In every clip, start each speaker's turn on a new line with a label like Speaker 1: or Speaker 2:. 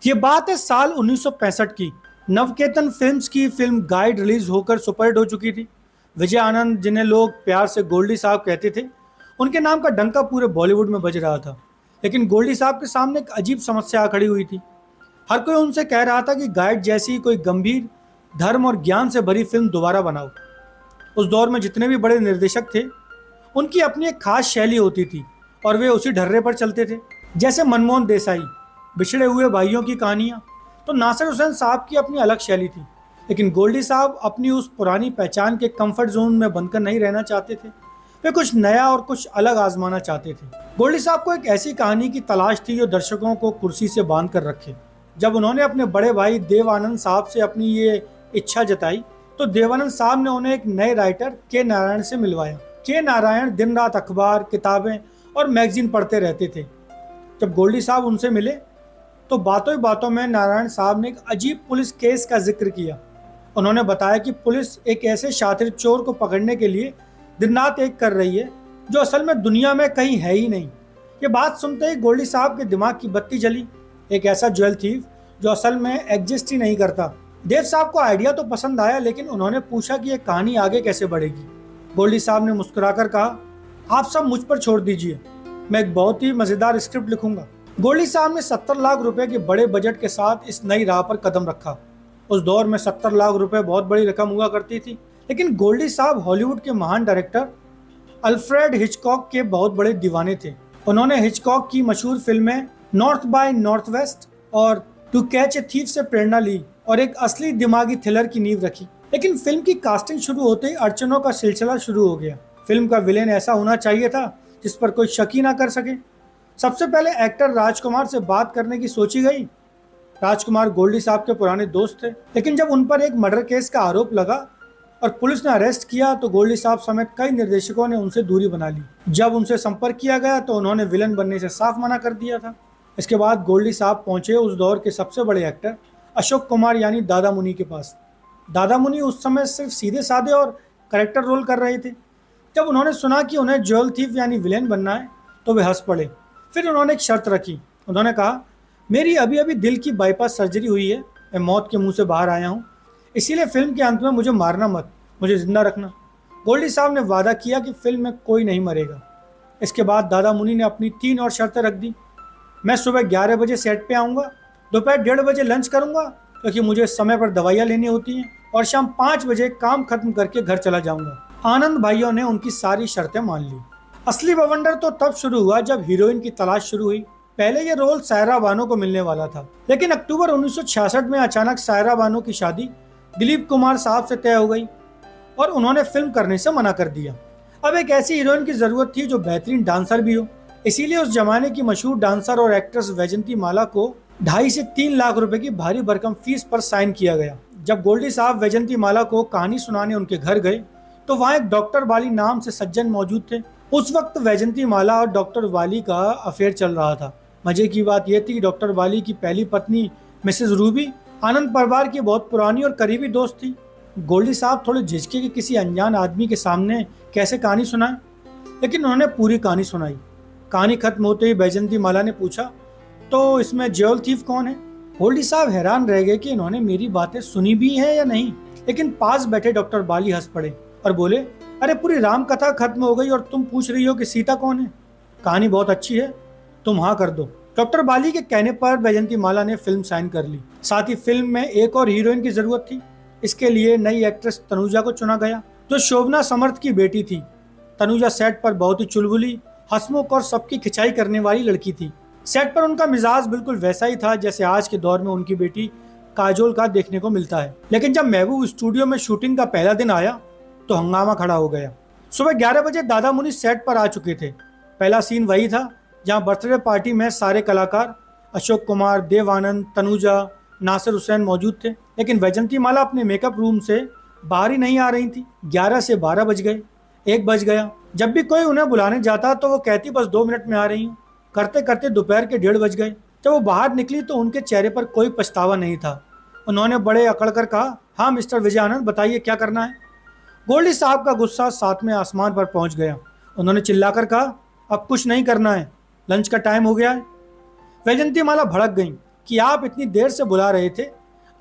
Speaker 1: ये बात है साल 1965 की। नवकेतन फिल्म्स की फिल्म गाइड रिलीज होकर सुपरहिट हो चुकी थी। विजय आनंद, जिन्हें लोग प्यार से गोल्डी साहब कहते थे, उनके नाम का डंका पूरे बॉलीवुड में बज रहा था। लेकिन गोल्डी साहब के सामने एक अजीब समस्या आ खड़ी हुई थी। हर कोई उनसे कह रहा था कि गाइड जैसी कोई गंभीर, धर्म और ज्ञान से भरी फिल्म दोबारा बनाओ। उस दौर में जितने भी बड़े निर्देशक थे, उनकी अपनी एक खास शैली होती थी और वे उसी ढर्रे पर चलते थे। जैसे मनमोहन देसाई, बिछड़े हुए भाइयों की कहानियाँ, तो नासिर हुसैन साहब की अपनी अलग शैली थी। लेकिन गोल्डी साहब अपनी उस पुरानी पहचान के कंफर्ट जोन में बनकर नहीं रहना चाहते थे। वे कुछ नया और कुछ अलग आजमाना चाहते थे। गोल्डी साहब को एक ऐसी कहानी की तलाश थी जो दर्शकों को कुर्सी से बांध कर रखे। जब उन्होंने अपने बड़े भाई देव आनंद साहब से अपनी ये इच्छा जताई, तो देवानंद साहब ने उन्हें एक नए राइटर के नारायण से मिलवाया। के नारायण दिन रात अखबार, किताबें और मैगजीन पढ़ते रहते थे। जब गोल्डी साहब उनसे मिले, तो बातों ही बातों में नारायण साहब ने एक अजीब पुलिस केस का जिक्र किया। उन्होंने बताया कि पुलिस एक ऐसे शातिर चोर को पकड़ने के लिए दिन रात एक कर रही है, जो असल में दुनिया में कहीं है ही नहीं। ये बात सुनते ही गोल्डी साहब के दिमाग की बत्ती जली। एक ऐसा ज्वेल थीफ जो असल में एग्जिस्ट ही नहीं करता। देव साहब को आइडिया तो पसंद आया, लेकिन उन्होंने पूछा कि ये कहानी आगे कैसे बढ़ेगी। गोल्डी साहब ने मुस्कुराकर कहा, आप सब मुझ पर छोड़ दीजिए, मैं एक बहुत ही मजेदार स्क्रिप्ट लिखूंगा। गोल्डी साहब ने 70 लाख रुपए के बड़े बजट के साथ इस नई राह पर कदम रखा। उस दौर में 70 लाख रुपए बहुत बड़ी रकम हुआ करती थी। लेकिन गोल्डी साहब हॉलीवुड के महान डायरेक्टर अल्फ्रेड हिचकॉक के बहुत बड़े दीवाने थे। उन्होंने हिचकॉक की मशहूर फिल्में नॉर्थ बाय नॉर्थवेस्ट और टू कैच ए थीफ से प्रेरणा ली और एक असली दिमागी थ्रिलर की नींव रखी। लेकिन फिल्म की कास्टिंग शुरू होते ही अड़चनों का सिलसिला शुरू हो गया। फिल्म का विलेन ऐसा होना चाहिए था जिस पर कोई शक ही ना कर सके। सबसे पहले एक्टर राजकुमार से बात करने की सोची गई। राजकुमार गोल्डी साहब के पुराने दोस्त थे, लेकिन जब उन पर एक मर्डर केस का आरोप लगा और पुलिस ने अरेस्ट किया, तो गोल्डी साहब समेत कई निर्देशकों ने उनसे दूरी बना ली। जब उनसे संपर्क किया गया तो उन्होंने विलन बनने से साफ मना कर दिया था। इसके बाद गोल्डी साहब पहुंचे उस दौर के सबसे बड़े एक्टर अशोक कुमार यानी दादा मुनि के पास। दादा मुनि उस समय सिर्फ सीधे साधे और करेक्टर रोल कर रहे थे। जब उन्होंने सुना कि उन्हें ज्वेल थीफ यानी विलेन बनना है, तो वे हंस पड़े। फिर उन्होंने एक शर्त रखी। उन्होंने कहा, मेरी अभी अभी दिल की बाईपास सर्जरी हुई है, मैं मौत के मुंह से बाहर आया हूँ, इसीलिए फिल्म के अंत में मुझे मारना मत, मुझे जिंदा रखना। गोल्डी साहब ने वादा किया कि फिल्म में कोई नहीं मरेगा। इसके बाद दादा मुनि ने अपनी 3 और शर्तें रख दी। मैं सुबह 11 बजे सेट पे आऊँगा, दोपहर 1:30 बजे लंच करूँगा क्योंकि मुझे समय पर दवाइयाँ लेनी होती हैं, और शाम 5 बजे काम खत्म करके घर चला जाऊँगा। आनंद भाइयों ने उनकी सारी शर्तें मान ली। असली बवंडर तो तब शुरू हुआ जब हीरोइन की तलाश शुरू हुई। पहले ये रोल सायरा बानो को मिलने वाला था, लेकिन अक्टूबर 1966 में अचानक सायरा बानो की शादी दिलीप कुमार साहब से तय हो गई और उन्होंने फिल्म करने से मना कर दिया। अब एक ऐसी हीरोइन की जरूरत थी जो बेहतरीन डांसर भी हो। इसीलिए उस जमाने की मशहूर डांसर और एक्ट्रेस वैजंती माला को 2.5 से 3 लाख रुपए की भारी भरकम फीस पर साइन किया गया। जब गोल्डी साहब वैजंती माला को कहानी सुनाने उनके घर गए, तो वहाँ एक डॉक्टर वाली नाम से सज्जन मौजूद थे। उस वक्त वैजंती माला और डॉक्टर वाली का अफेयर चल रहा था। मजे की बात यह थी कि डॉक्टर वाली की पहली पत्नी मिसेस रूबी आनंद परिवार की बहुत पुरानी और करीबी दोस्त थी। गोल्डी साहब थोड़े झिझके कि किसी अनजान आदमी के सामने कैसे कहानी सुनाए, लेकिन उन्होंने पूरी कहानी सुनाई। कहानी खत्म होते ही वैजंती माला ने पूछा, तो इसमें ज्वेल थीफ कौन है? गोल्डी साहब हैरान रह गए कि इन्होंने मेरी बातें सुनी भी हैं या नहीं। लेकिन पास बैठे डॉक्टर बाली हंस पड़े और बोले, अरे पूरी राम कथा खत्म हो गई और तुम पूछ रही हो कि सीता कौन है? कहानी बहुत अच्छी है, तुम हाँ कर दो। डॉक्टर बाली के कहने पर वैजंती माला ने फिल्म साइन कर ली। साथ ही फिल्म में एक और हीरोइन की जरूरत थी। इसके लिए नई एक्ट्रेस तनुजा को चुना गया, जो शोभना समर्थ की बेटी थी। तनुजा सेट पर बहुत ही चुलबुली, हंसमुख और सबकी खिंचाई करने वाली लड़की थी। सेट पर उनका मिजाज बिल्कुल वैसा ही था जैसे आज के दौर में उनकी बेटी काजोल का देखने को मिलता है। लेकिन जब महबूब स्टूडियो में शूटिंग का पहला दिन आया, तो हंगामा खड़ा हो गया। सुबह 11 बजे दादा मुनि सेट पर आ चुके थे। पहला सीन वही था जहां बर्थडे पार्टी में सारे कलाकार अशोक कुमार, देव आनंद, तनुजा, नासिर हुसैन मौजूद थे। लेकिन वैजंती माला अपने मेकअप रूम से बाहर ही नहीं आ रही थी। 11 से 12 बज गए, 1 बज गया। जब भी कोई उन्हें बुलाने जाता तो वो कहती बस 2 मिनट में आ रही हूँ। करते करते दोपहर के 1:30 बज गए। जब वो बाहर निकली तो उनके चेहरे पर कोई पछतावा नहीं था। उन्होंने बड़े अकड़ कर कहा, हाँ मिस्टर विजय आनंद, बताइए क्या करना है? गोल्डी साहब का गुस्सा 7वें आसमान पर पहुंच गया। उन्होंने चिल्लाकर कहा, अब कुछ नहीं करना है, लंच का टाइम हो गया है। वैजंती माला भड़क गईं। कि आप इतनी देर से बुला रहे थे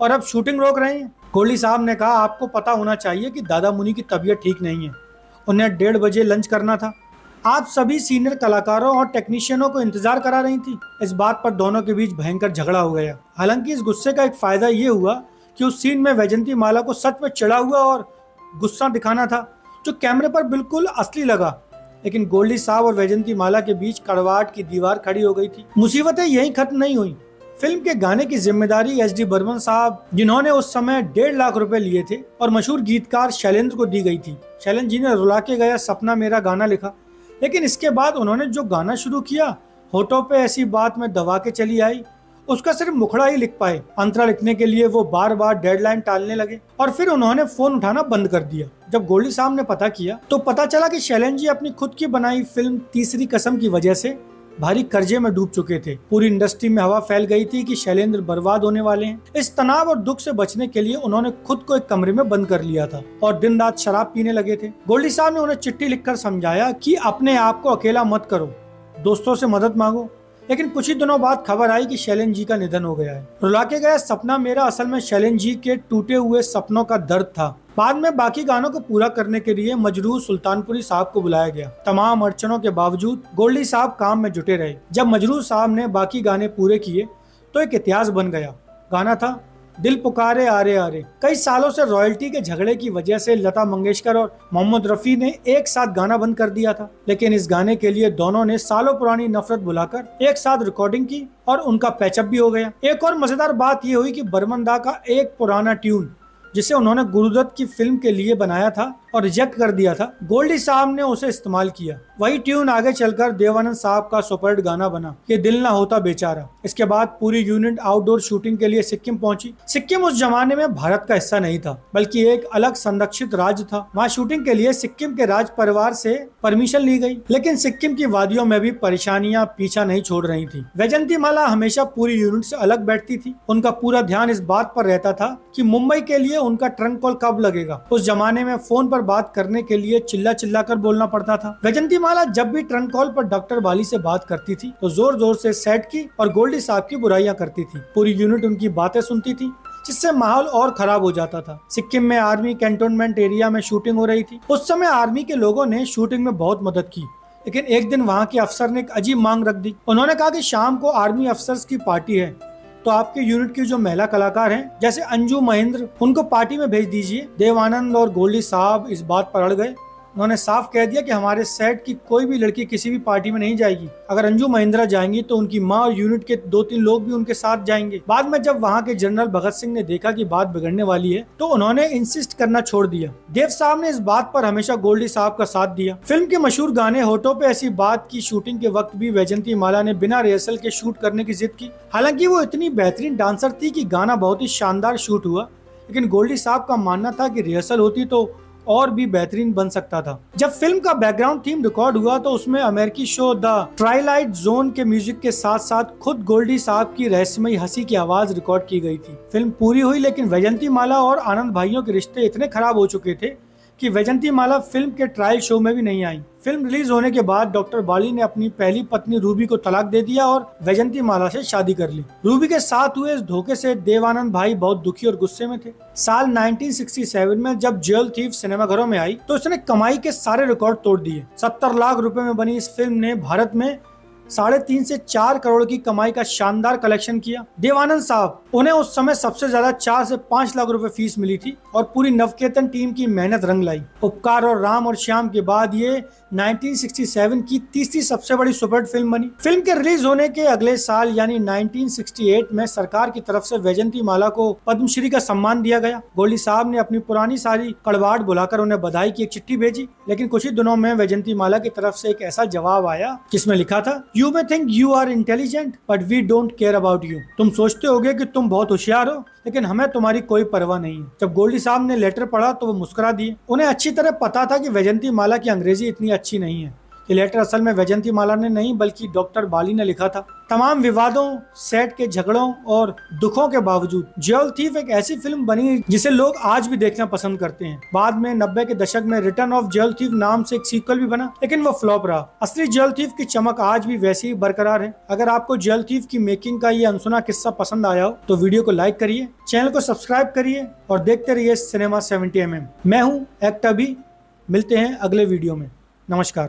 Speaker 1: और अब शूटिंग रोक रहे हैं। गोल्डी साहब ने कहा, आपको पता होना चाहिए कि दादा मुनि की तबीयत ठीक नहीं है, उन्हें 1:30 बजे लंच करना था। आप सभी सीनियर कलाकारों और टेक्नीशियनों को इंतजार करा रही थी। इस बात पर दोनों के बीच भयंकर झगड़ा हो गया। हालांकि इस गुस्से का एक फायदा ये हुआ कि उस सीन में वैजंती माला को सच में चिढ़ा हुआ और गुस्सा दिखाना था, जो कैमरे पर बिल्कुल असली लगा। लेकिन गोल्डी साहब और वैजंती माला के बीच कड़वाहट की दीवार खड़ी हो गई थी। मुसीबतें यहीं खत्म नहीं हुई। फिल्म के गाने की जिम्मेदारी एस डी बर्मन साहब, जिन्होंने उस समय 1.5 लाख रुपए लिए थे, और मशहूर गीतकार शैलेंद्र को दी गई थी। शैलेंद्र जी ने रुला के गया सपना मेरा गाना लिखा, लेकिन इसके बाद उन्होंने जो गाना शुरू किया, होठों पे ऐसी बात में दबा के चली आई, उसका सिर्फ मुखड़ा ही लिख पाए। अंतरा लिखने के लिए वो बार बार डेडलाइन टालने लगे और फिर उन्होंने फोन उठाना बंद कर दिया। जब गोल्डी साहब ने पता किया तो पता चला कि शैलेंद्र जी अपनी खुद की बनाई फिल्म तीसरी कसम की वजह से भारी कर्जे में डूब चुके थे। पूरी इंडस्ट्री में हवा फैल गई थी कि शैलेंद्र बर्बाद होने वाले हैं। इस तनाव और दुख से बचने के लिए उन्होंने खुद को एक कमरे में बंद कर लिया था और दिन रात शराब पीने लगे थे। गोल्डी साहब ने उन्हें चिट्ठी लिखकर समझाया कि अपने आप को अकेला मत करो, दोस्तों से मदद मांगो। लेकिन कुछ ही दिनों बाद खबर आई कि शैलेंद्र जी का निधन हो गया है। रुला के गया सपना मेरा असल में शैलेंद्र जी के टूटे हुए सपनों का दर्द था। बाद में बाकी गानों को पूरा करने के लिए मजरूर सुल्तानपुरी साहब को बुलाया गया। तमाम अड़चनों के बावजूद गोल्डी साहब काम में जुटे रहे। जब मजरूर साहब ने बाकी गाने पूरे किए तो एक इतिहास बन गया। गाना था दिल पुकारे आरे आरे। कई सालों से रॉयल्टी के झगड़े की वजह से लता मंगेशकर और मोहम्मद रफी ने एक साथ गाना बंद कर दिया था, लेकिन इस गाने के लिए दोनों ने सालों पुरानी नफरत बुलाकर एक साथ रिकॉर्डिंग की और उनका पैचअप भी हो गया। एक और मजेदार बात यह हुई कि बर्मन दा का एक पुराना ट्यून जिसे उन्होंने गुरुदत्त की फिल्म के लिए बनाया था और रिजेक्ट कर दिया था, गोल्डी साहब ने उसे इस्तेमाल किया। वही ट्यून आगे चलकर देवानंद साहब का सुपरहिट गाना बना, ये दिल ना होता बेचारा। इसके बाद पूरी यूनिट आउटडोर शूटिंग के लिए सिक्किम पहुंची। सिक्किम उस जमाने में भारत का हिस्सा नहीं था, बल्कि एक अलग संरक्षित राज्य था। वहाँ शूटिंग के लिए सिक्किम के राज परिवार से परमिशन ली गई, लेकिन सिक्किम की वादियों में भी परेशानियां पीछा नहीं छोड़ रही थी। वैजंती माला हमेशा पूरी यूनिट से अलग बैठती थी। उनका पूरा ध्यान इस बात पर रहता था कि मुंबई के लिए उनका ट्रंक कॉल कब लगेगा। उस जमाने में फोन पर बात करने के लिए चिल्ला चिल्ला कर बोलना पड़ता था। वैजंती माला जब भी ट्रंक कॉल पर डॉक्टर बाली से बात करती थी तो जोर जोर से सेट की और गोल्डी साहब की बुराइयां करती थी। पूरी यूनिट उनकी बातें सुनती थी, जिससे माहौल और खराब हो जाता था। सिक्किम में आर्मी कैंटोनमेंट एरिया में शूटिंग हो रही थी। उस समय आर्मी के लोगों ने शूटिंग में बहुत मदद की, लेकिन एक दिन वहाँ के अफसर ने एक अजीब मांग रख दी। उन्होंने कहा कि शाम को आर्मी अफसर्स की पार्टी है, तो आपके यूनिट की जो महिला कलाकार हैं जैसे अंजू महेंद्र, उनको पार्टी में भेज दीजिए। देवानंद और गोल्डी साहब इस बात पर अड़ गए। उन्होंने साफ कह दिया कि हमारे सेट की कोई भी लड़की किसी भी पार्टी में नहीं जाएगी। अगर अंजू महिंद्रा जाएंगी तो उनकी माँ और यूनिट के 2-3 लोग भी उनके साथ जाएंगे। बाद में जब वहाँ के जनरल भगत सिंह ने देखा कि बात बिगड़ने वाली है तो उन्होंने इंसिस्ट करना छोड़ दिया। देव साहब ने इस बात पर हमेशा गोल्डी साहब का साथ दिया। फिल्म के मशहूर गाने होठों पे ऐसी बात की शूटिंग के वक्त भी वैजंती माला ने बिना रिहर्सल के शूट करने की जिद की। हालांकि वो इतनी बेहतरीन डांसर थी कि गाना बहुत ही शानदार शूट हुआ, लेकिन गोल्डी साहब का मानना था कि रिहर्सल होती तो और भी बेहतरीन बन सकता था। जब फिल्म का बैकग्राउंड थीम रिकॉर्ड हुआ तो उसमें अमेरिकी शो द ट्वाइलाइट जोन के म्यूजिक के साथ साथ खुद गोल्डी साहब की रहस्यमयी हंसी की आवाज रिकॉर्ड की गई थी। फिल्म पूरी हुई, लेकिन वैजंती माला और आनंद भाइयों के रिश्ते इतने खराब हो चुके थे कि वैजंती माला फिल्म के ट्रायल शो में भी नहीं आई। फिल्म रिलीज होने के बाद डॉक्टर बाली ने अपनी पहली पत्नी रूबी को तलाक दे दिया और वैजंती माला से शादी कर ली। रूबी के साथ हुए इस धोखे से देवानंद भाई बहुत दुखी और गुस्से में थे। साल 1967 में जब ज्वेल थीफ सिनेमाघरों में आई तो उसने कमाई के सारे रिकॉर्ड तोड़ दिए। 70 लाख रुपए में बनी इस फिल्म ने भारत में 3.5 से 4 करोड़ की कमाई का शानदार कलेक्शन किया। देवानंद साहब, उन्हें उस समय सबसे ज्यादा 4 से 5 लाख रुपए फीस मिली थी और पूरी नवकेतन टीम की मेहनत रंग लाई। उपकार और राम और श्याम के बाद ये 1967 की तीसरी सबसे बड़ी सुपरहिट फिल्म बनी। फिल्म के रिलीज होने के अगले साल यानी 1968 में सरकार की तरफ से वैजंती माला को पद्मश्री का सम्मान दिया गया। गोल्डी साहब ने अपनी पुरानी सारी कड़वाहट बुलाकर उन्हें बधाई की एक चिट्ठी भेजी, लेकिन कुछ ही दिनों में वैजंती माला की तरफ से एक ऐसा जवाब आया जिसमें लिखा था, You may think you are intelligent, but we don't care about you. तुम सोचते होगे कि तुम बहुत होशियार हो, लेकिन हमें तुम्हारी कोई परवाह नहीं है। जब गोल्डी साहब ने लेटर पढ़ा तो वो मुस्कुरा दिए। उन्हें अच्छी तरह पता था कि वैजंती माला की अंग्रेजी इतनी अच्छी नहीं है। ये लेटर असल में वैजंती माला ने नहीं बल्कि डॉक्टर बाली ने लिखा था। तमाम विवादों, सेट के झगड़ों और दुखों के बावजूद ज्वेल थीफ एक ऐसी फिल्म बनी जिसे लोग आज भी देखना पसंद करते हैं। बाद में 90 के दशक में रिटर्न ऑफ ज्वेल थीफ नाम से एक सीक्वल भी बना, लेकिन वो फ्लॉप रहा। असली ज्वेल थीफ की चमक आज भी वैसी ही बरकरार है। अगर आपको ज्वेल थीफ की मेकिंग का ये अनसुना किस्सा पसंद आया हो तो वीडियो को लाइक करिए, चैनल को सब्सक्राइब करिए और देखते रहिए सिनेमा 70mm। मैं हूँ एक्टर भी। मिलते हैं अगले वीडियो में। नमस्कार।